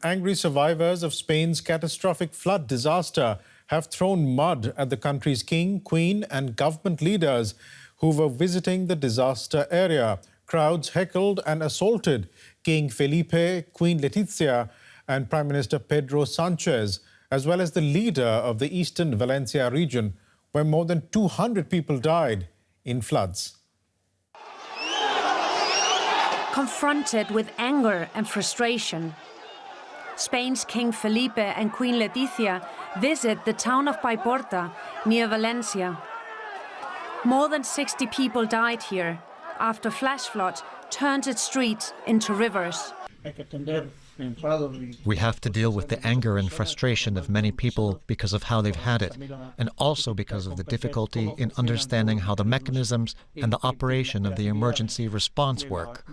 angry survivors of Spain's catastrophic flood disaster have thrown mud at the country's king, queen and government leaders who were visiting the disaster area. Crowds heckled and assaulted King Felipe, Queen Letizia and Prime Minister Pedro Sanchez, as well as the leader of the eastern Valencia region, where more than 200 people died in floods. Confronted with anger and frustration, Spain's King Felipe and Queen Letizia visit the town of Paiporta near Valencia. More than 60 people died here after flash floods turned its streets into rivers. We have to deal with the anger and frustration of many people because of how they've had it, and also because of the difficulty in understanding how the mechanisms and the operation of the emergency response work.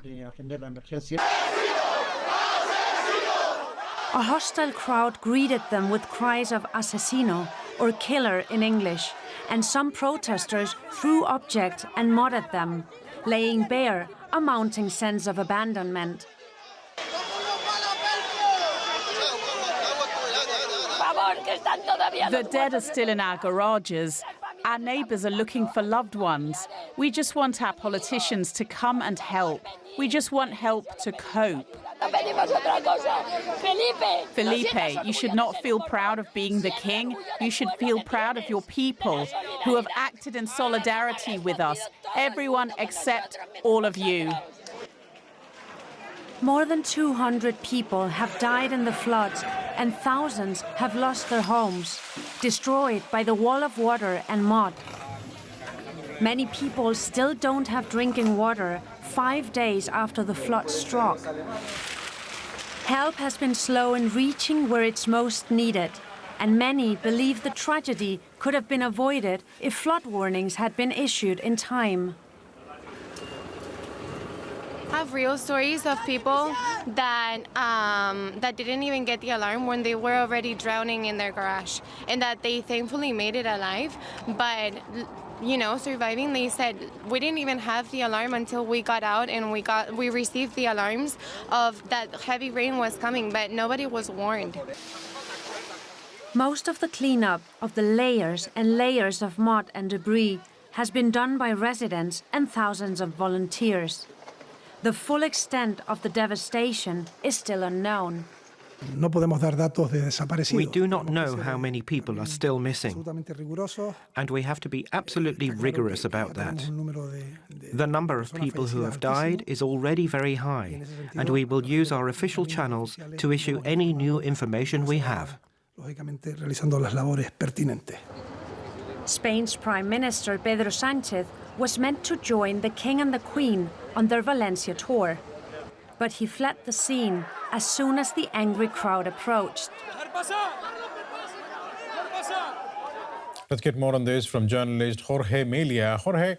A hostile crowd greeted them with cries of asesino, or killer in English, and some protesters threw objects and mud at them, laying bare a mounting sense of abandonment. The dead are still in our garages. Our neighbours are looking for loved ones. We just want our politicians to come and help. We just want help to cope. Felipe, you should not feel proud of being the king. You should feel proud of your people who have acted in solidarity with us. Everyone except all of you. More than 200 people have died in the floods and thousands have lost their homes, destroyed by the wall of water and mud. Many people still don't have drinking water 5 days after the flood struck. Help has been slow in reaching where it's most needed, and many believe the tragedy could have been avoided if flood warnings had been issued in time. I have real stories of people that didn't even get the alarm when they were already drowning in their garage, and that they thankfully made it alive. But you know, surviving, they said we didn't even have the alarm until we got out and we received the alarms of that heavy rain was coming, but nobody was warned. Most of the cleanup of the layers and layers of mud and debris has been done by residents and thousands of volunteers. The full extent of the devastation is still unknown. We do not know how many people are still missing, and we have to be absolutely rigorous about that. The number of people who have died is already very high, and we will use our official channels to issue any new information we have. Spain's Prime Minister Pedro Sanchez was meant to join the King and the Queen on their Valencia tour, but he fled the scene as soon as the angry crowd approached. Let's get more on this from journalist Jorge Meliá. Jorge,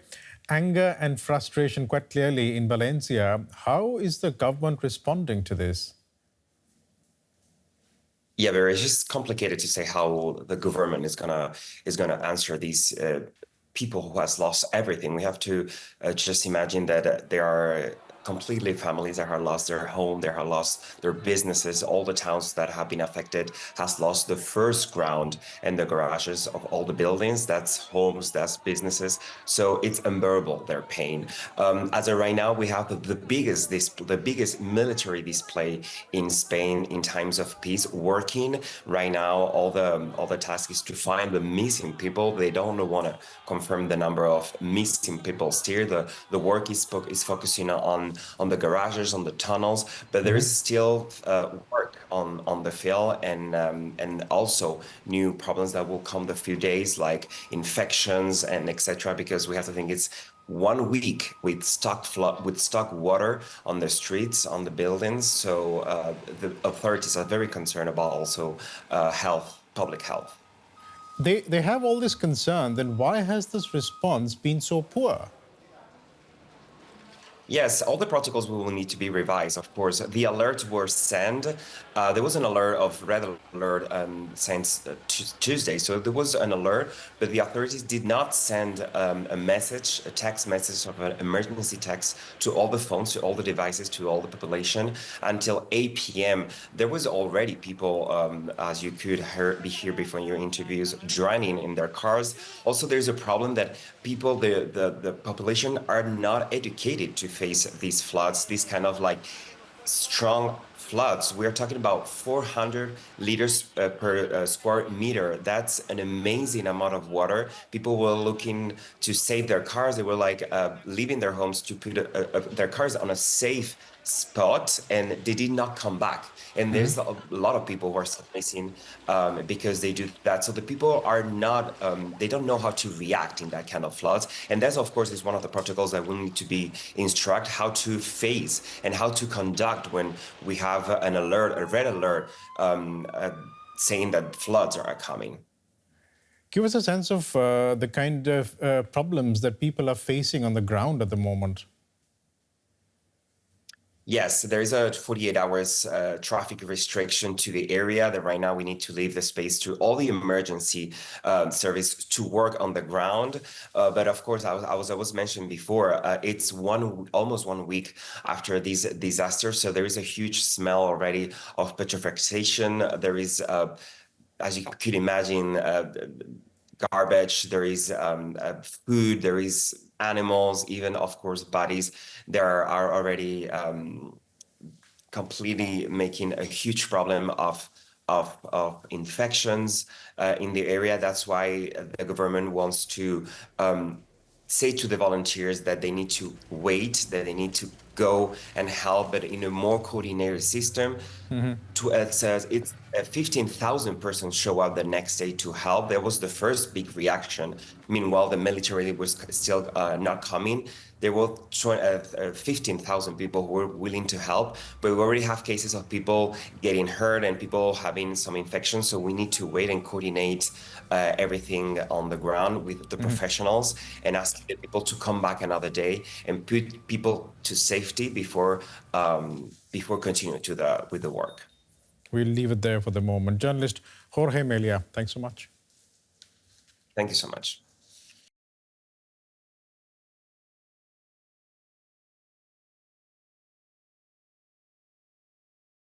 anger and frustration quite clearly in Valencia. How is the government responding to this? Yeah, it's just complicated to say how the government is gonna answer these people who has lost everything. We have to just imagine that there are completely families that have lost their home, they have lost their businesses. All the towns that have been affected has lost the first ground and the garages of all the buildings. That's homes, that's businesses. So it's unbearable, their pain. As of right now, we have the biggest military display in Spain in times of peace working. Right now, all the task is to find the missing people. They don't want to confirm the number of missing people still. The work is focusing on the garages, on the tunnels, but there is still work on the field and also new problems that will come the few days, like infections and etc. Because we have to think it's 1 week with stock water on the streets, on the buildings. So the authorities are very concerned about also public health. They have all this concern, then why has this response been so poor? Yes, all the protocols will need to be revised, of course. The alerts were sent. There was an alert of red alert since Tuesday. So there was an alert, but the authorities did not send a message, a text message of an emergency text to all the phones, to all the devices, to all the population until 8 p.m. There was already people, as you could hear before in your interviews, drowning in their cars. Also, there's a problem that people, the population are not educated to face these floods, these kind of like strong floods. We're talking about 400 liters per square meter. That's an amazing amount of water. People were looking to save their cars. They were like leaving their homes to put their cars on a safe spot, and they did not come back. And there's a lot of people who are still missing because they do that. So the people are not, they don't know how to react in that kind of floods. And that, of course, is one of the protocols that we need to be instruct how to face and how to conduct when we have an alert, a red alert, saying that floods are coming. Give us a sense of the kind of problems that people are facing on the ground at the moment. Yes, there is a 48 hours traffic restriction to the area that right now we need to leave the space to all the emergency service to work on the ground. But of course, as I was mentioned before, it's almost 1 week after these disasters. So there is a huge smell already of putrefaction. There is, as you could imagine, garbage, there is food, there is animals, even, of course, bodies. There are already completely making a huge problem of infections in the area. That's why the government wants to say to the volunteers that they need to wait, that they need to go and help, but in a more coordinated system. It's 15,000 persons show up the next day to help. There was the first big reaction. Meanwhile, the military was still not coming. There were 15,000 people who were willing to help, but we already have cases of people getting hurt and people having some infections. So we need to wait and coordinate everything on the ground with the professionals and ask the people to come back another day and put people to safety before continuing with the work. We'll leave it there for the moment. Journalist Jorge Meliá, thanks so much. Thank you so much.